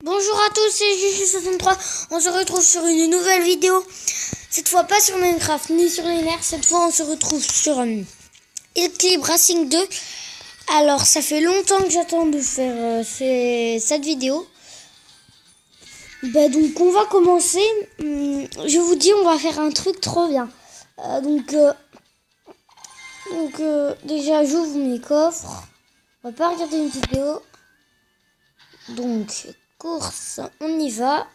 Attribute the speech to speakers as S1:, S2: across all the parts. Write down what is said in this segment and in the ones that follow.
S1: Bonjour à tous, c'est Juju63. On se retrouve sur une nouvelle vidéo. Cette fois pas sur Minecraft ni sur les nerfs. Cette fois on se retrouve sur Eclipse Racing 2. Alors ça fait longtemps que j'attends de faire cette vidéo. Donc on va commencer. Je vous dis, on va faire un truc trop bien. Déjà j'ouvre mes coffres. On va pas regarder une vidéo. Donc course, on y va.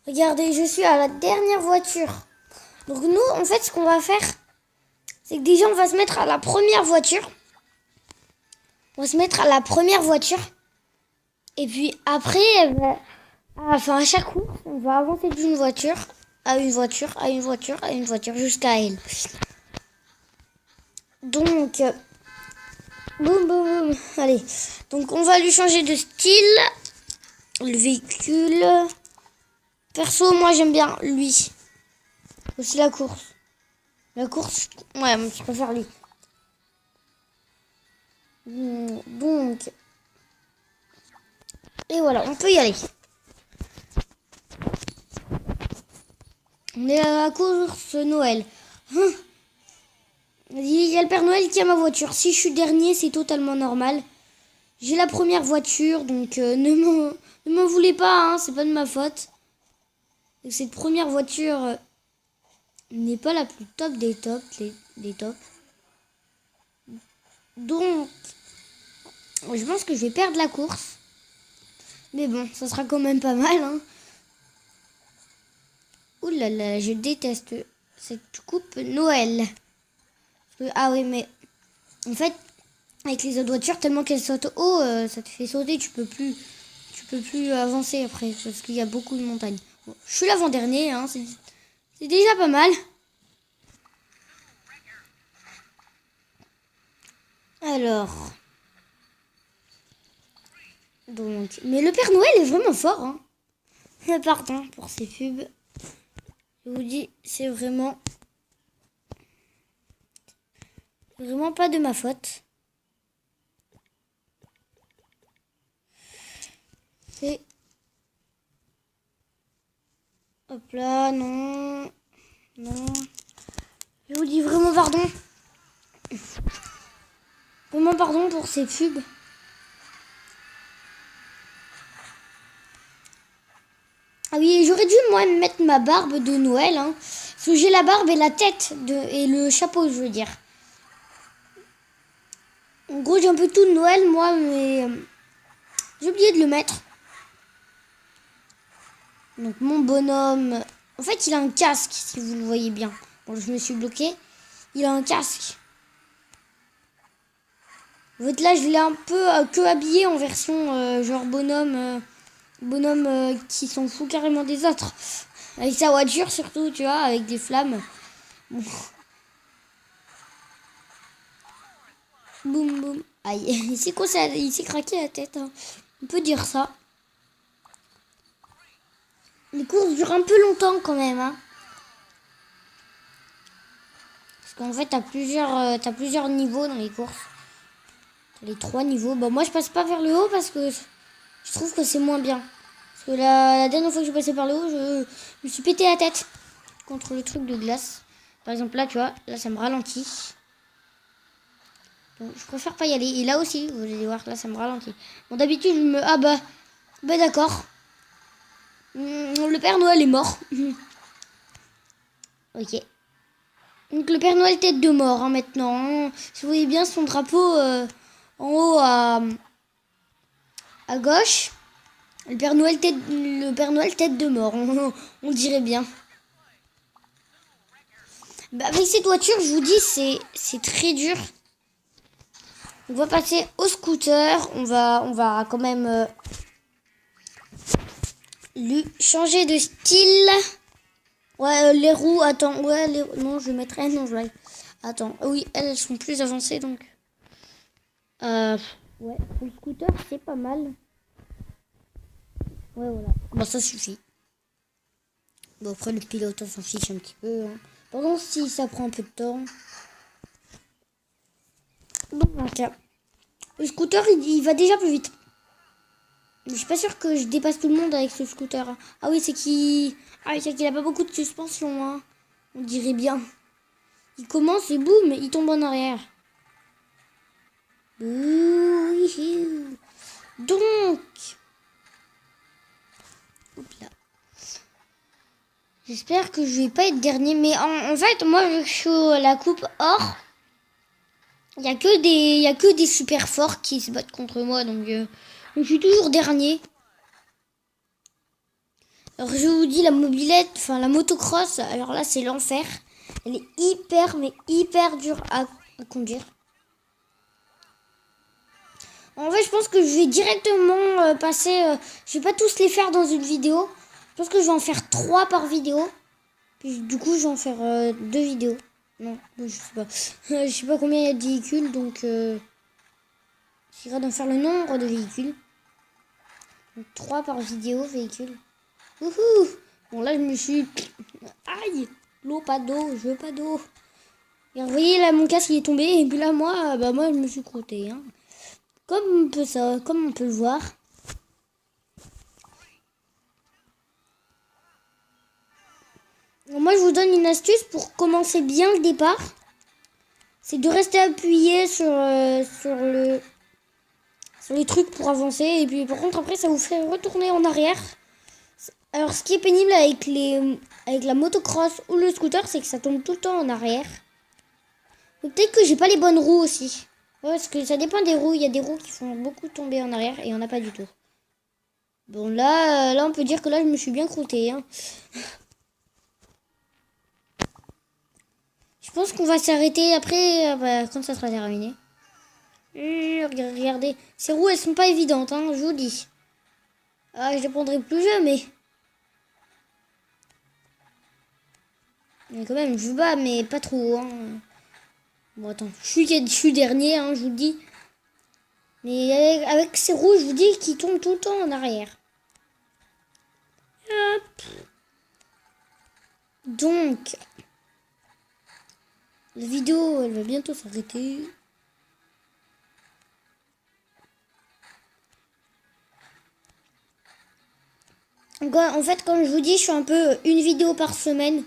S1: Regardez, je suis à la dernière voiture. Donc nous, en fait, ce qu'on va faire, c'est que déjà, on va se mettre à la première voiture. Et puis après, à chaque coup, on va avancer d'une voiture à une voiture, à une voiture, à une voiture, jusqu'à elle. Donc, boum, boum, boum. Allez. Donc, on va lui changer de style. Le véhicule. Perso, moi, j'aime bien lui. Aussi la course. La course, ouais, je préfère lui. Donc, et voilà, on peut y aller. On est à la course Noël. Il y a le Père Noël qui a ma voiture. Si je suis dernier, c'est totalement normal. J'ai la première voiture, donc ne m'en voulez pas, hein, c'est pas de ma faute. Et cette première voiture n'est pas la plus top des tops, des tops. Donc, je pense que je vais perdre la course. Mais bon, ça sera quand même pas mal, hein. Ouh là là, je déteste cette coupe Noël. Ah oui, mais en fait, avec les autres voitures, tellement qu'elles sautent haut, ça te fait sauter, tu peux plus avancer après, parce qu'il y a beaucoup de montagnes. Bon, je suis l'avant-dernier, hein, c'est déjà pas mal. Alors, donc, mais le Père Noël est vraiment fort, hein. Pardon pour ces pubs. Je vous dis, c'est vraiment pas de ma faute. C'est... Hop là, non. Non. Je vous dis vraiment pardon. Vraiment pardon pour ces pubs. Ah oui, j'aurais dû moi mettre ma barbe de Noël, hein. Parce que j'ai la barbe et la tête et le chapeau, je veux dire. En gros, j'ai un peu tout de Noël, moi, mais j'ai oublié de le mettre. Donc mon bonhomme, en fait, il a un casque, si vous le voyez bien. Bon, je me suis bloqué. Il a un casque. En fait, là, je l'ai un peu que habillé en version genre bonhomme qui s'en fout carrément des autres. Avec sa voiture surtout, tu vois, avec des flammes. Bon. Boum boum. Aïe, il s'est craqué la tête, hein. On peut dire ça. Les courses durent un peu longtemps quand même, hein. Parce qu'en fait, t'as plusieurs niveaux dans les courses. Les 3 niveaux. Bon, moi, je passe pas vers le haut parce que je trouve que c'est moins bien. Parce que la dernière fois que je passais par le haut, je me suis pété la tête contre le truc de glace. Par exemple, là, tu vois, là, ça me ralentit. Donc, je préfère pas y aller. Et là aussi, vous allez voir, là, ça me ralentit. Bon, d'habitude, je me... Ah bah d'accord. Le Père Noël est mort. Ok. Donc, le Père Noël tête de mort, hein, maintenant. Si vous voyez bien son drapeau en haut à gauche. Le Père Noël tête de mort, on dirait bien. Bah, avec cette voiture, je vous dis, c'est très dur. On va passer au scooter. On va quand même lui changer de style. Ouais, les roues, attends. Ouais, non, je mettrai... Non, je vais... Attends, oui, elles sont plus avancées, donc... Ouais, le scooter, c'est pas mal. Ouais, voilà. Bon, ça suffit. Bon, après, le pilote, on s'en fiche un petit peu, hein. Pardon si ça prend un peu de temps. Bon, ok. Le scooter, il va déjà plus vite. Je suis pas sûre que je dépasse tout le monde avec ce scooter. Ah oui, c'est qu'il... Ah oui, c'est qu'il a pas beaucoup de suspension, hein. On dirait bien. Il commence et boum, il tombe en arrière. Ouh, donc... Oups là. J'espère que je vais pas être dernier. Mais en fait, moi, je suis la coupe or. Il y a que des super forts qui se battent contre moi. Donc, je suis toujours dernier. Alors, je vous dis, la mobilette, enfin, la motocross, alors là, c'est l'enfer. Elle est hyper, mais hyper dure à conduire. En fait, je pense que je vais directement passer... je vais pas tous les faire dans une vidéo. Je pense que je vais en faire 3 par vidéo. Puis du coup, je vais en faire 2 vidéos. Non, je sais pas. Je sais pas combien il y a de véhicules, donc... j'essaierai d'en faire le nombre de véhicules. Donc 3 par vidéo, véhicule. Wouhou! Bon, là, je me suis... Aïe! L'eau, pas d'eau, je veux pas d'eau. Et vous voyez, là, mon casque, il est tombé. Et puis là, moi, je me suis crotté, hein. Comme on peut le voir. Moi, je vous donne une astuce pour commencer bien le départ. C'est de rester appuyé sur les trucs pour avancer. Et puis, par contre, après, ça vous fait retourner en arrière. Alors, ce qui est pénible avec la motocross ou le scooter, c'est que ça tombe tout le temps en arrière. Peut-être que j'ai pas les bonnes roues aussi. Ouais, parce que ça dépend des roues. Il y a des roues qui font beaucoup tomber en arrière et il n'y en a pas du tout. Bon, là, on peut dire que là, je me suis bien croûté, hein. Je pense qu'on va s'arrêter après, quand ça sera terminé. Regardez, ces roues, elles sont pas évidentes, hein, je vous dis. Ah, je les prendrai plus jamais. Mais quand même, je bats, mais pas trop, hein. Bon, attends, je suis dernier, hein, je vous le dis. Mais avec ces roues, je vous dis qu'ils tombent tout le temps en arrière. Hop. Donc, la vidéo, elle va bientôt s'arrêter. Donc, en fait, comme je vous dis, je suis un peu une vidéo par semaine.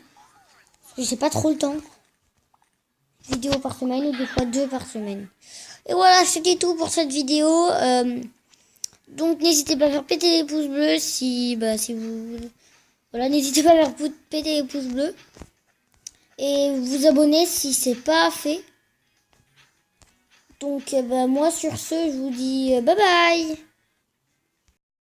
S1: J'ai pas trop le temps. Une vidéo par semaine ou des fois 2 par semaine. Et voilà, c'était tout pour cette vidéo. Donc, n'hésitez pas à faire péter les pouces bleus si vous... Voilà, n'hésitez pas à faire péter les pouces bleus. Et vous abonner si c'est pas fait. Donc, moi, sur ce, je vous dis bye bye.